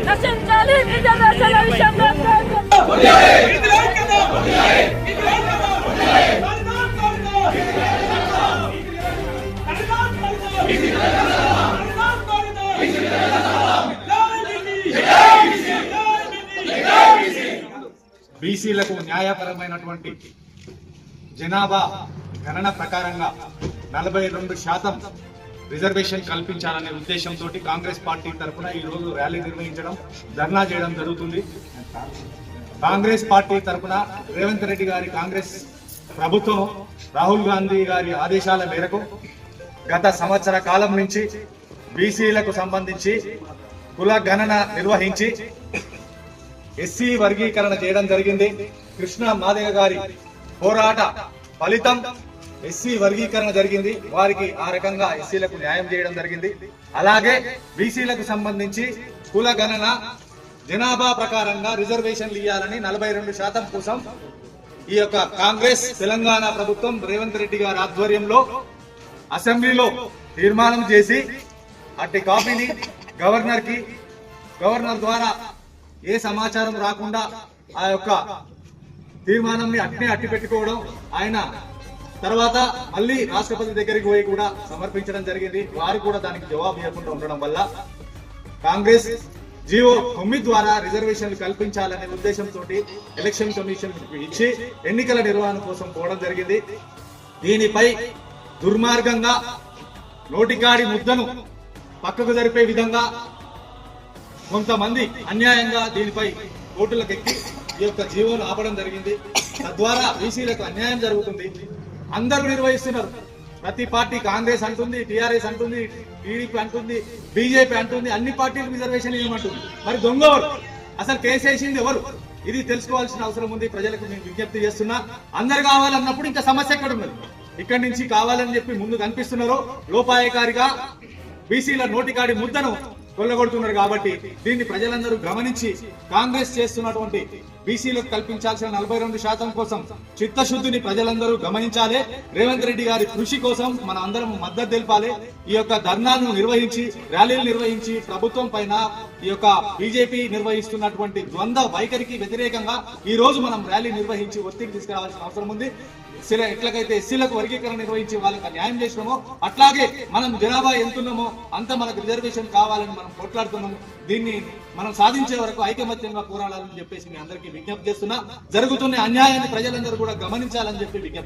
నశించాలి రిజర్వేషన్ల విషయంలో బీసీలకు న్యాయపరమైనటువంటి జనాభా గణన ప్రకారంగా 42% రిజర్వేషన్ కల్పించాలనే ఉద్దేశంతో కాంగ్రెస్ పార్టీ తరఫున ఈ రోజు ర్యాలీ నిర్వహించడం, ధర్నా చేయడం జరుగుతుంది. కాంగ్రెస్ పార్టీ తరఫున రేవంత్ రెడ్డి గారి కాంగ్రెస్ ప్రభుత్వం రాహుల్ గాంధీ గారి ఆదేశాల మేరకు గత సంవత్సర కాలం నుంచి బీసీలకు సంబంధించి కుల గణన నిర్వహించి ఎస్సీ వర్గీకరణ చేయడం జరిగింది. కృష్ణ మాదిగ గారి పోరాట ఫలితం ఎస్సీ వర్గీకరణ జరిగింది. వారికి ఆ రకంగా ఎస్సీలకు న్యాయం చేయడం జరిగింది. అలాగే బీసీలకు సంబంధించి కుల గణన జనాభా ప్రకారంగా రిజర్వేషన్లు ఇవ్వాలని 42% కోసం ఈ యొక్క కాంగ్రెస్ తెలంగాణ ప్రభుత్వం రేవంత్ రెడ్డి గారి ఆధ్వర్యంలో అసెంబ్లీలో తీర్మానం చేసి అట్టి కాపీని గవర్నర్ ద్వారా ఏ సమాచారం రాకుండా ఆ యొక్క తీర్మానాన్ని అట్టి పెట్టుకోవడం, ఆయన తర్వాత మళ్ళీ రాష్ట్రపతి దగ్గరికి పోయి కూడా సమర్పించడం జరిగింది. వారు కూడా దానికి జవాబు ఇవ్వకుండా ఉండడం వల్ల కాంగ్రెస్ జీవో 9 ద్వారా రిజర్వేషన్లు కల్పించాలనే ఉద్దేశంతో ఎలక్షన్ కమిషన్ ఇచ్చి ఎన్నికల నిర్వహణ కోసం పోవడం జరిగింది. దీనిపై దుర్మార్గంగా నోటికాడి ముద్దను పక్కకు జరిపే విధంగా కొంతమంది అన్యాయంగా దీనిపై కోర్టులకు ఎక్కి ఈ యొక్క జీవోను ఆపడం జరిగింది. తద్వారా బీసీలకు అన్యాయం జరుగుతుంది. అందరూ నిర్వహిస్తున్నారు. ప్రతి పార్టీ కాంగ్రెస్ అంటుంది, టీఆర్ఎస్ అంటుంది, టీడీపీ అంటుంది, బీజేపీ అంటుంది, అన్ని పార్టీలు రిజర్వేషన్ ఇవ్వమంటుంది. మరి దొంగవరు? అసలు కేసు వేసింది ఎవరు? ఇది తెలుసుకోవాల్సిన అవసరం ఉంది. ప్రజలకు నేను విజ్ఞప్తి చేస్తున్నా. అందరు కావాలన్నప్పుడు ఇంకా సమస్య ఎక్కడ ఉన్నది? ఇక్కడి నుంచి కావాలని చెప్పి ముందు కనిపిస్తున్నారు. లోపాయకారిగా బీసీల నోటికాడి ముద్దను కొల్లగొడుతున్నారు. కాబట్టి దీన్ని ప్రజలందరూ గమనించి కాంగ్రెస్ చేస్తున్నటువంటి బీసీలకు కల్పించాల్సిన 42% కోసం చిత్తశుద్ధిని ప్రజలందరూ గమనించాలి. రేవంత్ రెడ్డి గారి కృషి కోసం మన అందరం మద్దతు తెలపాలి. ఈ యొక్క ధర్నాలను నిర్వహించి, ర్యాలీలు నిర్వహించి ప్రభుత్వం పైన ఈ యొక్క బీజేపీ నిర్వహిస్తున్నటువంటి ద్వంద్వ వైఖరికి వ్యతిరేకంగా ఈ రోజు మనం ర్యాలీ నిర్వహించి ఒత్తిడి తీసుకురావాల్సిన అవసరం ఉంది. ఎట్లకైతే ఎస్సీలకు వర్గీకరణ నిర్వహించి వాళ్ళకి న్యాయం చేసినామో అట్లాగే మనం జనాభా ఎంతున్నామో అంత మనకు రిజర్వేషన్ కావాలని మనం పోట్లాడుతున్నాము. దీన్ని మనం సాధించే వరకు ఐకమత్యంగా పోరాడాలని చెప్పేసి మీ అందరికీ విజ్ఞప్తి చేస్తున్నా. జరుగుతున్న అన్యాయాన్ని ప్రజలందరూ కూడా గమనించాలని చెప్పి విజ్ఞప్తి